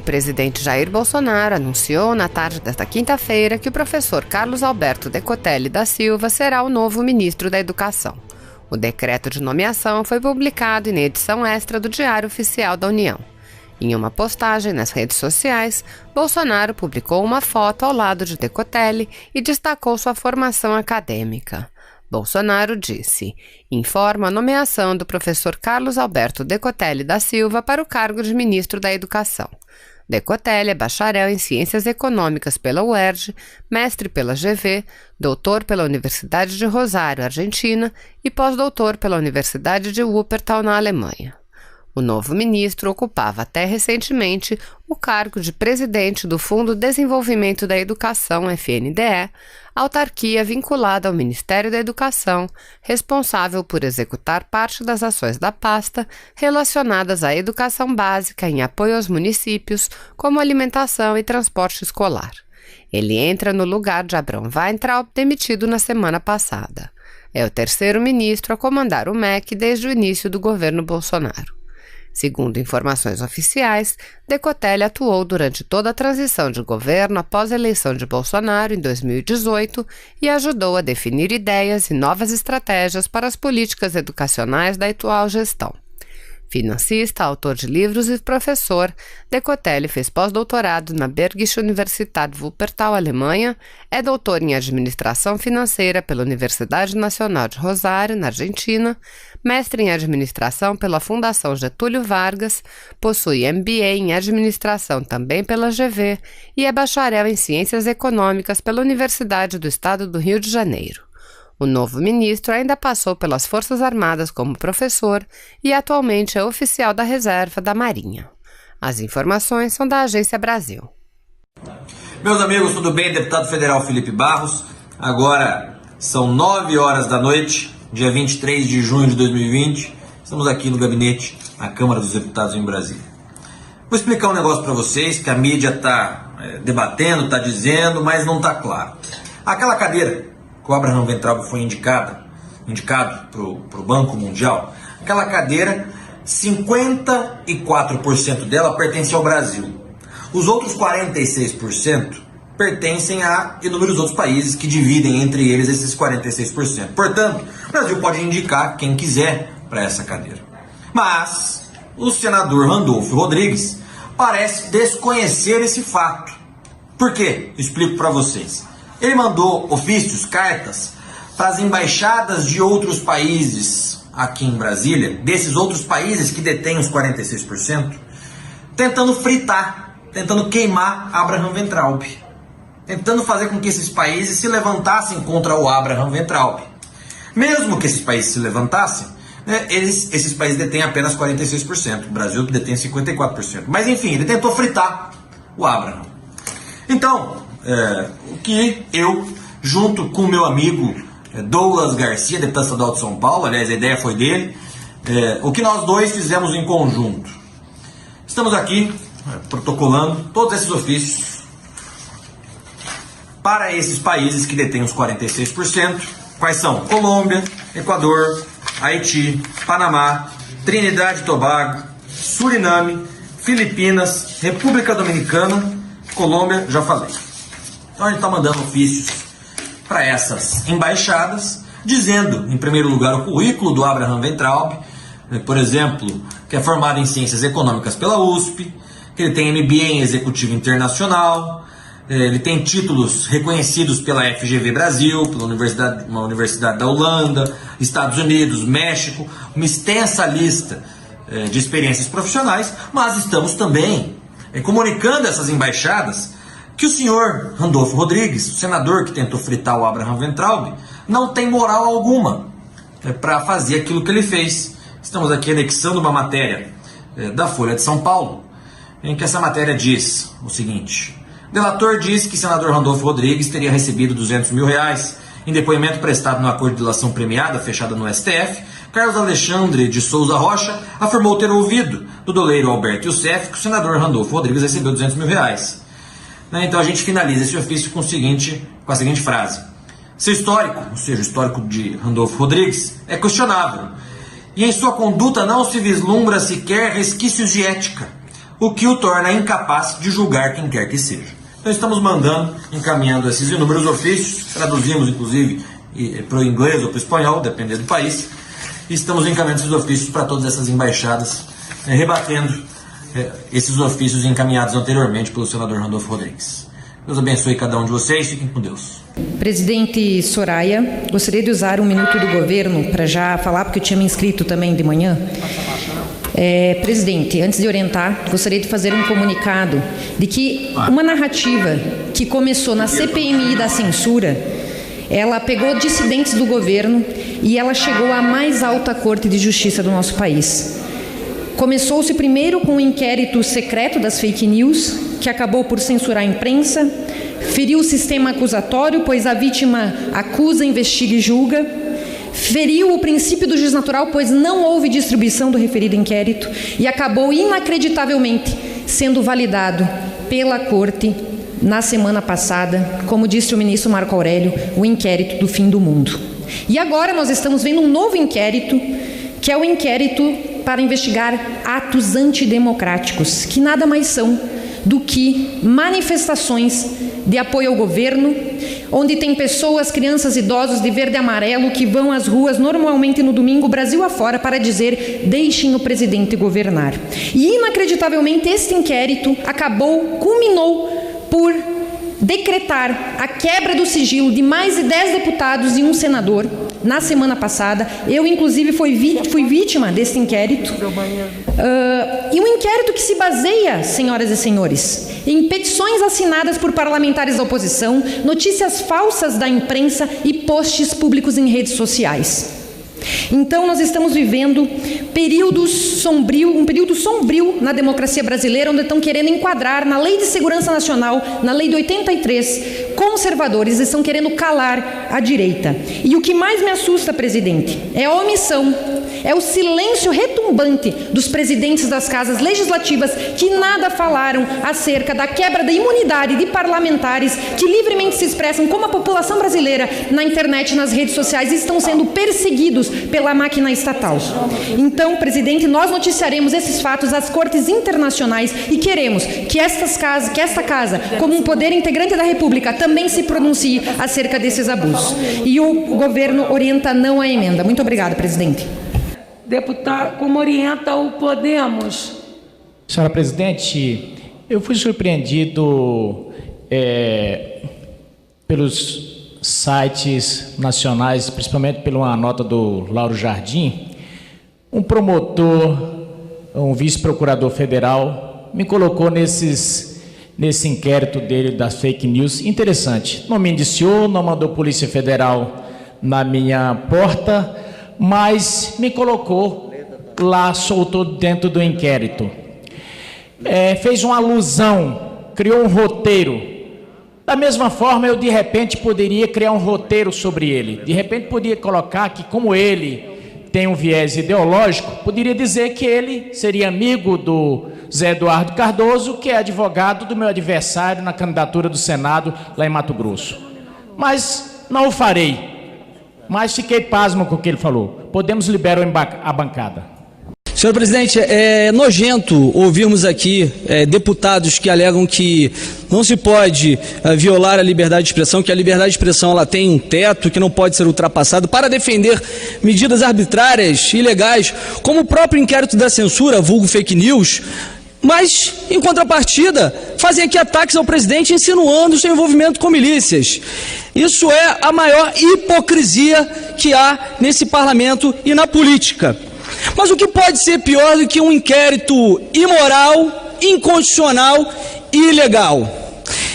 O presidente Jair Bolsonaro anunciou na tarde desta quinta-feira que o professor Carlos Alberto Decotelli da Silva será o novo ministro da Educação. O decreto de nomeação foi publicado em edição extra do Diário Oficial da União. Em uma postagem nas redes sociais, Bolsonaro publicou uma foto ao lado de Decotelli e destacou sua formação acadêmica. Bolsonaro disse: informa a nomeação do professor Carlos Alberto Decotelli da Silva para o cargo de ministro da Educação. Decotelli é bacharel em Ciências Econômicas pela UERJ, mestre pela GV, doutor pela Universidade de Rosário, Argentina, e pós-doutor pela Universidade de Wuppertal, na Alemanha. O novo ministro ocupava até recentemente o cargo de presidente do Fundo de Desenvolvimento da Educação, FNDE, autarquia vinculada ao Ministério da Educação, responsável por executar parte das ações da pasta relacionadas à educação básica em apoio aos municípios, como alimentação e transporte escolar. Ele entra no lugar de Abraham Weintraub, demitido na semana passada. É o terceiro ministro a comandar o MEC desde o início do governo Bolsonaro. Segundo informações oficiais, Decotelli atuou durante toda a transição de governo após a eleição de Bolsonaro em 2018 e ajudou a definir ideias e novas estratégias para as políticas educacionais da atual gestão. Financista, autor de livros e professor, Decotelli fez pós-doutorado na Bergische Universität Wuppertal, Alemanha, é doutor em Administração Financeira pela Universidade Nacional de Rosário, na Argentina, mestre em Administração pela Fundação Getúlio Vargas, possui MBA em Administração também pela GV e é bacharel em Ciências Econômicas pela Universidade do Estado do Rio de Janeiro. O novo ministro ainda passou pelas Forças Armadas como professor e atualmente é oficial da reserva da Marinha. As informações são da Agência Brasil. Meus amigos, tudo bem? Deputado Federal Felipe Barros. Agora são 9 horas da noite, dia 23 de junho de 2020. Estamos aqui no gabinete, na Câmara dos Deputados em Brasília. Vou explicar um negócio para vocês que a mídia está debatendo, está dizendo, mas não está claro. Aquela cadeira que o Abraham Weintraub foi indicado para o Banco Mundial, aquela cadeira, 54% dela pertence ao Brasil. Os outros 46% pertencem a inúmeros outros países que dividem entre eles esses 46%. Portanto, o Brasil pode indicar quem quiser para essa cadeira. Mas o senador Randolfo Rodrigues parece desconhecer esse fato. Por quê? Eu explico para vocês. Ele mandou ofícios, cartas, para as embaixadas de outros países aqui em Brasília, desses outros países que detêm os 46%, tentando fritar, tentando queimar Abraham Weintraub, tentando fazer com que esses países se levantassem contra o Abraham Weintraub. Mesmo que esses países se levantassem, esses países detêm apenas 46%, o Brasil detém 54%. Mas enfim, ele tentou fritar o Abraham. Então, o que eu, junto com o meu amigo Douglas Garcia, deputado estadual de São Paulo, aliás, a ideia foi dele, o que nós dois fizemos em conjunto. Estamos aqui protocolando todos esses ofícios para esses países que detêm os 46%. Quais são? Colômbia, Equador, Haiti, Panamá, Trinidade e Tobago, Suriname, Filipinas, República Dominicana, Colômbia, já falei. Então a gente está mandando ofícios para essas embaixadas, dizendo, em primeiro lugar, o currículo do Abraham Weintraub, por exemplo, que é formado em Ciências Econômicas pela USP, que ele tem MBA em Executivo Internacional, ele tem títulos reconhecidos pela FGV Brasil, pela uma universidade da Holanda, Estados Unidos, México, uma extensa lista de experiências profissionais, mas estamos também comunicando a essas embaixadas que o senhor Randolfo Rodrigues, o senador que tentou fritar o Abraham Weintraub, não tem moral alguma para fazer aquilo que ele fez. Estamos aqui anexando uma matéria da Folha de São Paulo, em que essa matéria diz o seguinte: o delator diz que o senador Randolfo Rodrigues teria recebido R$200 mil em depoimento prestado no acordo de delação premiada fechada no STF. Carlos Alexandre de Souza Rocha afirmou ter ouvido do doleiro Alberto Youssef que o senador Randolfo Rodrigues recebeu R$200 mil. Então a gente finaliza esse ofício com a seguinte frase: seu histórico, ou seja, o histórico de Randolfo Rodrigues, é questionável, e em sua conduta não se vislumbra sequer resquícios de ética. o que o torna incapaz de julgar quem quer que seja. Então estamos encaminhando esses inúmeros ofícios, traduzimos inclusive para o inglês ou para o espanhol, dependendo do país, e estamos encaminhando esses ofícios para todas essas embaixadas, rebatendo esses ofícios encaminhados anteriormente pelo senador Randolfo Rodrigues. Deus abençoe cada um de vocês, fiquem com Deus. Presidente Soraya, gostaria de usar um minuto do governo para já falar, porque eu tinha me inscrito também de manhã. Presidente, antes de orientar, gostaria de fazer um comunicado de que uma narrativa que começou na CPMI da censura, ela pegou dissidentes do governo e ela chegou à mais alta corte de justiça do nosso país. Começou-se primeiro com um inquérito secreto das fake news, que acabou por censurar a imprensa, feriu o sistema acusatório, pois a vítima acusa, investiga e julga, feriu o princípio do juiz natural, pois não houve distribuição do referido inquérito, e acabou inacreditavelmente sendo validado pela Corte na semana passada, como disse o ministro Marco Aurélio, o inquérito do fim do mundo. E agora nós estamos vendo um novo inquérito, que é o inquérito para investigar atos antidemocráticos, que nada mais são do que manifestações de apoio ao governo, onde tem pessoas, crianças, idosos de verde e amarelo que vão às ruas normalmente no domingo, Brasil afora, para dizer: deixem o presidente governar. E inacreditavelmente este inquérito culminou por decretar a quebra do sigilo de mais de 10 deputados e um senador na semana passada. Eu, inclusive, fui vítima desse inquérito. E um inquérito que se baseia, senhoras e senhores, em petições assinadas por parlamentares da oposição, notícias falsas da imprensa e posts públicos em redes sociais. Então, nós estamos vivendo um período sombrio na democracia brasileira, onde estão querendo enquadrar na Lei de Segurança Nacional, na Lei de 83, conservadores, estão querendo calar a direita. E o que mais me assusta, presidente, é a omissão, é o silêncio retumbante dos presidentes das casas legislativas, que nada falaram acerca da quebra da imunidade de parlamentares que livremente se expressam como a população brasileira na internet e nas redes sociais e estão sendo perseguidos pela máquina estatal. Então, presidente, nós noticiaremos esses fatos às cortes internacionais e queremos que esta casa, como um poder integrante da República, também se pronuncie acerca desses abusos. E o governo orienta não à emenda. Muito obrigada, presidente. Deputado, como orienta o Podemos? Senhora presidente, eu fui surpreendido pelos sites nacionais, principalmente pela nota do Lauro Jardim. Um promotor, um vice-procurador federal, me colocou nesse inquérito dele das fake news. Interessante. Não me indiciou, não mandou Polícia Federal na minha porta, mas me colocou lá, soltou dentro do inquérito. Fez uma alusão, criou um roteiro. Da mesma forma, eu de repente poderia criar um roteiro sobre ele. De repente poderia colocar que, como ele tem um viés ideológico, poderia dizer que ele seria amigo do Zé Eduardo Cardoso, que é advogado do meu adversário na candidatura do Senado lá em Mato Grosso. Mas não o farei. Mas fiquei pasmo com o que ele falou. Podemos liberar a bancada. Senhor presidente, é nojento ouvirmos aqui deputados que alegam que não se pode violar a liberdade de expressão, que a liberdade de expressão ela tem um teto que não pode ser ultrapassado, para defender medidas arbitrárias, ilegais, como o próprio inquérito da censura, vulgo fake news, mas, em contrapartida, fazem aqui ataques ao presidente insinuando seu envolvimento com milícias. Isso é a maior hipocrisia que há nesse parlamento e na política. Mas o que pode ser pior do que um inquérito imoral, inconstitucional e ilegal?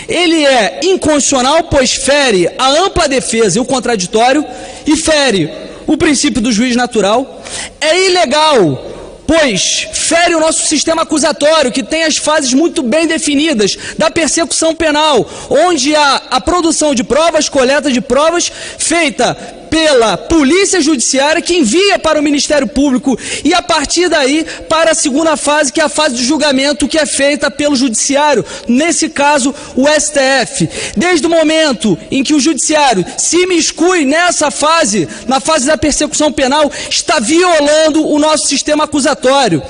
Ele é inconstitucional, pois fere a ampla defesa e o contraditório e fere o princípio do juiz natural. É ilegal, pois fere o nosso sistema acusatório, que tem as fases muito bem definidas da persecução penal, onde há a produção de provas, coleta de provas, feita pela Polícia Judiciária, que envia para o Ministério Público e, a partir daí, para a segunda fase, que é a fase de julgamento, que é feita pelo Judiciário, nesse caso, o STF. Desde o momento em que o Judiciário se imiscui nessa fase, na fase da persecução penal, está violando o nosso sistema acusatório.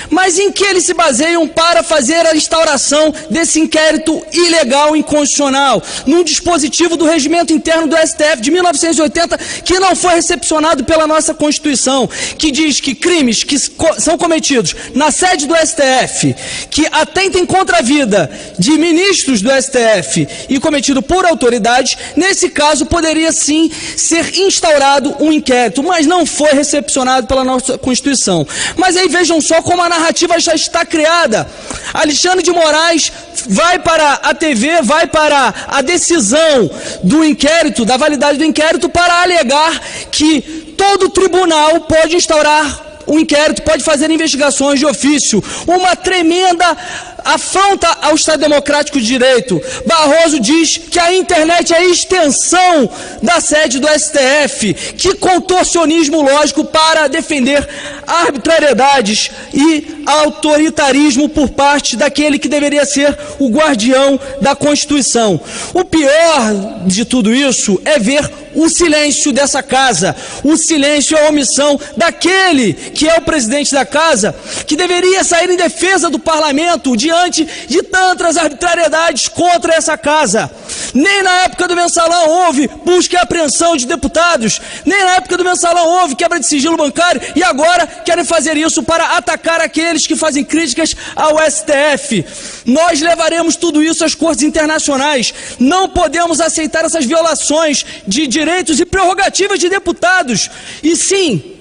Mas em que eles se baseiam para fazer a instauração desse inquérito ilegal, inconstitucional, num dispositivo do regimento interno do STF de 1980, que não foi recepcionado pela nossa Constituição, que diz que crimes que são cometidos na sede do STF, que atentem contra a vida de ministros do STF e cometido por autoridades, nesse caso poderia sim ser instaurado um inquérito, mas não foi recepcionado pela nossa Constituição. Mas aí vejam só como a narrativa já está criada. Alexandre de Moraes vai para a TV, vai para a decisão do inquérito, da validade do inquérito, para alegar que todo tribunal pode instaurar um inquérito, pode fazer investigações de ofício. Uma tremenda afronta ao Estado Democrático de Direito. Barroso diz que a internet é a extensão da sede do STF. Que contorcionismo lógico para defender arbitrariedades e autoritarismo por parte daquele que deveria ser o guardião da Constituição. O pior de tudo isso é ver o silêncio dessa casa, o silêncio e a omissão daquele que é o presidente da casa, que deveria sair em defesa do parlamento diante de tantas arbitrariedades contra essa casa. Nem na época do mensalão houve busca e apreensão de deputados, nem na época do mensalão houve quebra de sigilo bancário, e agora querem fazer isso para atacar aqueles que fazem críticas ao STF. Nós levaremos tudo isso às cortes internacionais. Não podemos aceitar essas violações de direitos e prerrogativas de deputados. E sim,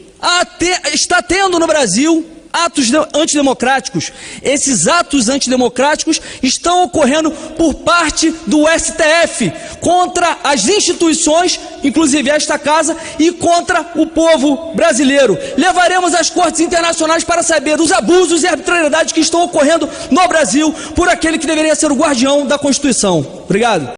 está tendo no Brasil atos antidemocráticos. Esses atos antidemocráticos estão ocorrendo por parte do STF, contra as instituições, inclusive esta casa, e contra o povo brasileiro. Levaremos às cortes internacionais para saber os abusos e arbitrariedades que estão ocorrendo no Brasil por aquele que deveria ser o guardião da Constituição. Obrigado.